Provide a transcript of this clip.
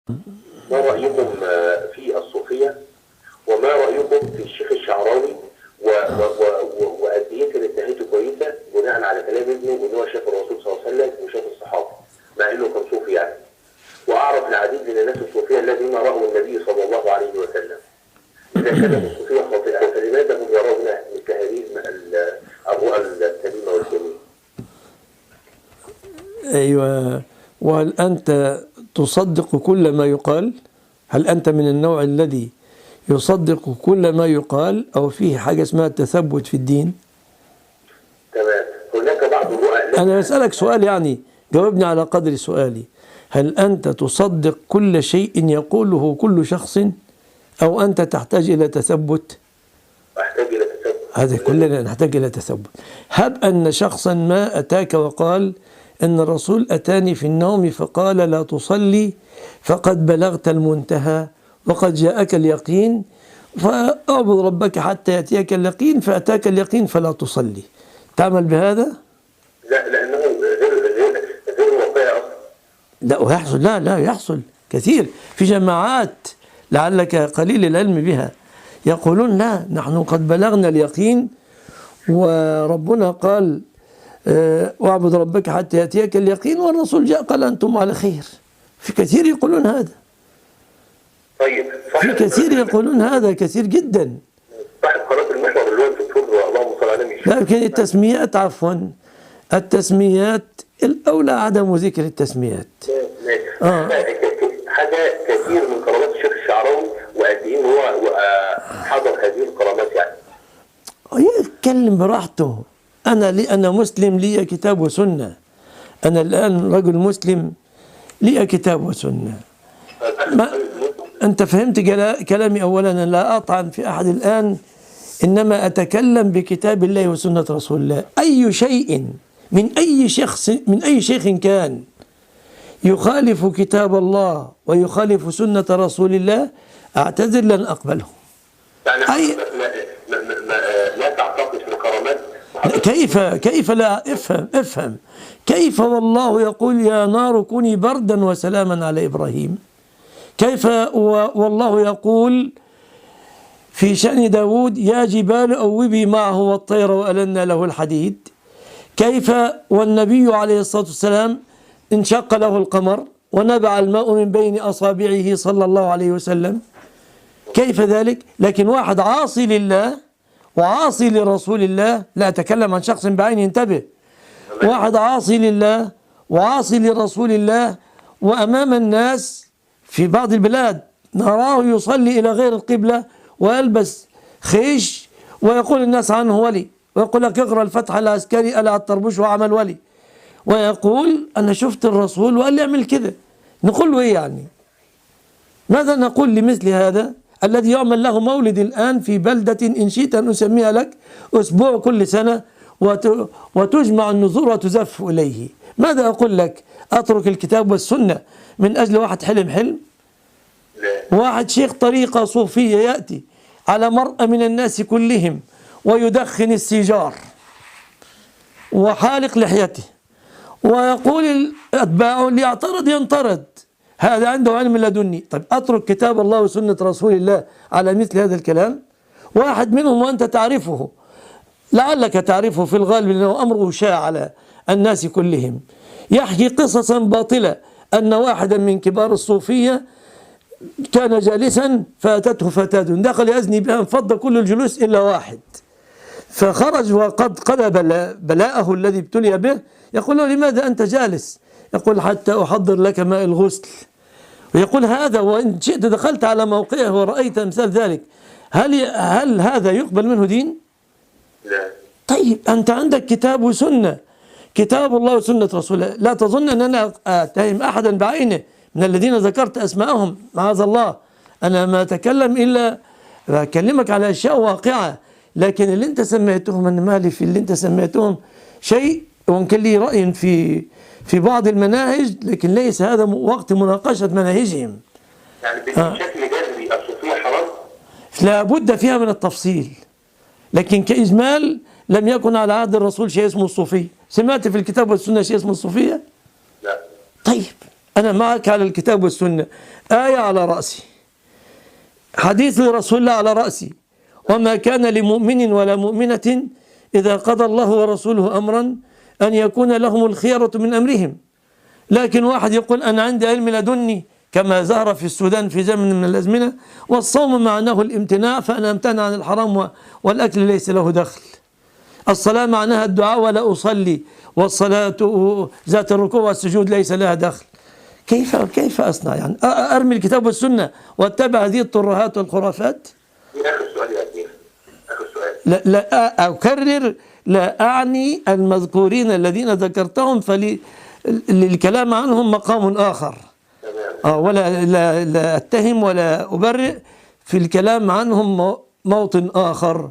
ما رأيكم في الصوفية، وما رأيكم في الشيخ الشعراوي وقد ايه كانت نهايته كويسة بناء على كلام ابنه ان هو شاف الرسول صلى الله عليه وسلم وشاف الصحابة مع انه كان صوفي يعني. واعرف العديد من الناس الصوفية الذين رأوا النبي صلى الله عليه وسلم. إذا كانت الصوفية خاطئة فلماذا هم يرون مثل هذه الرؤى السليمة والجميلة؟ أيوة. وهل أنت تصدق كل ما يقال؟ هل أنت من النوع الذي يصدق كل ما يقال أو فيه حاجة اسمها التثبت في الدين؟ تمام. هناك بعض الرؤى. أنا أسألك سؤال، يعني جاوبني على قدر سؤالي. هل أنت تصدق كل شيء يقوله كل شخص أو أنت تحتاج إلى تثبت؟ أحتاج إلى تثبت. هذا كلنا نحتاج إلى تثبت. هب أن شخصا ما أتاك وقال إن الرسول أتاني في النوم فقال لا تصلي فقد بلغت المنتهى وقد جاءك اليقين، فاعبد ربك حتى يأتيك اليقين، فأتاك اليقين فلا تصلي. تعمل بهذا؟ لا، لأنه غير واقعي أصلا. لا ويحصل، لا يحصل كثير في جماعات لعلك قليل العلم بها، يقولون لا نحن قد بلغنا اليقين وربنا قال واعبد ربك حتى يأتيك اليقين، والرسول جاء قال أنتم على خير. في كثير يقولون هذا. طيب في كثير يقولون هذا، كثير جدا. صاحب قناة المحور اللي هو الدكتور اللهم صل على النبي. لكن التسميات، عفوا، التسميات الأولى عدم ذكر التسميات. حاجة كثير من كرامات الشيخ الشعراوي وقد ايه هو حضر هذه الكرامات يعني. يتكلم براحته. أنا مسلم لي كتاب وسنة. أنا الآن رجل مسلم لي كتاب وسنة. أنت فهمت كلامي؟ أولا أنا لا أطعن في أحد الآن، إنما أتكلم بكتاب الله وسنة رسول الله. أي شيء من أي شيخ كان يخالف كتاب الله ويخالف سنة رسول الله أعتذر، لن أقبله. يعني لا تعتقد في الكرامات؟ كيف لا؟ افهم. كيف والله يقول يا نار كوني بردا وسلاما على إبراهيم؟ كيف والله يقول في شأن داود يا جبال أوبي معه والطير وألنا له الحديد؟ كيف والنبي عليه الصلاة والسلام انشق له القمر ونبع الماء من بين أصابعه صلى الله عليه وسلم؟ كيف ذلك؟ لكن واحد عاصي لله وعاصي لرسول الله، لا أتكلم عن شخص بعينه، انتبه. واحد عاصي لله وعاصي لرسول الله، وأمام الناس في بعض البلاد نراه يصلي إلى غير القبلة ويلبس خيش ويقول الناس عنه ولي، ويقول لك اقرأ الفتح العسكري ألا الطربوش وعمل ولي، ويقول أنا شفت الرسول وقال لي اعمل كده. نقول له إيه يعني؟ ماذا نقول لمثل هذا الذي يعمل له مولد الآن في بلدة إن شئت أن أسميها لك أسبوع كل سنة وتجمع النذور وتزف إليه؟ ماذا أقول لك؟ أترك الكتاب والسنة من أجل واحد حلم؟ واحد شيخ طريقة صوفية يأتي على مرأى من الناس كلهم ويدخن السيجار وحالق لحيته ويقول أتباعه اللي يعترض ينطرد، هذا عنده علم لدني. طيب أترك كتاب الله وسنة رسول الله على مثل هذا الكلام؟ واحد منهم وأنت تعرفه، لعلك تعرفه في الغالب لأنه أمره شاع على الناس كلهم، يحكي قصصا باطلة أن واحدا من كبار الصوفية كان جالسا فأتته فتاة دخل يزني بها، انفض كل الجلوس إلا واحد، فخرج وقد قلب بلاءه الذي ابتلي به. يقول له لماذا أنت جالس؟ يقول حتى أحضر لك ماء الغسل. ويقول هذا وإن شئت دخلت على موقعه ورأيت أمثال ذلك. هل هذا يقبل منه دين؟ لا. طيب أنت عندك كتاب وسنة، كتاب الله وسنة رسول الله. لا تظن أن أنا أتهم أحدا بعينه من الذين ذكرت أسماءهم، معاذ الله. أنا ما أتكلم إلا أكلمك على أشياء واقعة، لكن اللي أنت سميتهم أنا مالي في اللي أنت سميتهم شيء، وإن كان لي رأي في بعض المناهج، لكن ليس هذا وقت مناقشة مناهجهم. يعني بشكل جذري الصوفية حرام؟ لا بد فيها من التفصيل، لكن كإجمال لم يكن على عهد الرسول شيء اسمه الصوفية. سمعت في الكتاب والسنة شيء اسمه الصوفية؟ لا. طيب أنا معك على الكتاب والسنة، آية على رأسي، حديث لرسول الله على رأسي. وما كان لمؤمن ولا مؤمنة إذا قضى الله ورسوله أمرا أن يكون لهم الخيرة من أمرهم. لكن واحد يقول أنا عندي علم لدني كما ظهر في السودان في زمن من الأزمنة، والصوم معناه الامتناع فأنا أمتنع عن الحرام والأكل ليس له دخل. الصلاة معناها الدعاء ولا أصلي، والصلاة ذات الركوع والسجود ليس لها دخل. كيف أصنع يعني؟ أرمي الكتاب والسنة واتبع هذه الترهات والخرافات؟ آخر سؤال يا أمير، آخر سؤال. لا أكرر، لا أعني المذكورين الذين ذكرتهم، فللكلام عنهم مقام آخر. ولا لا أتهم ولا أبرئ، في الكلام عنهم موطن آخر.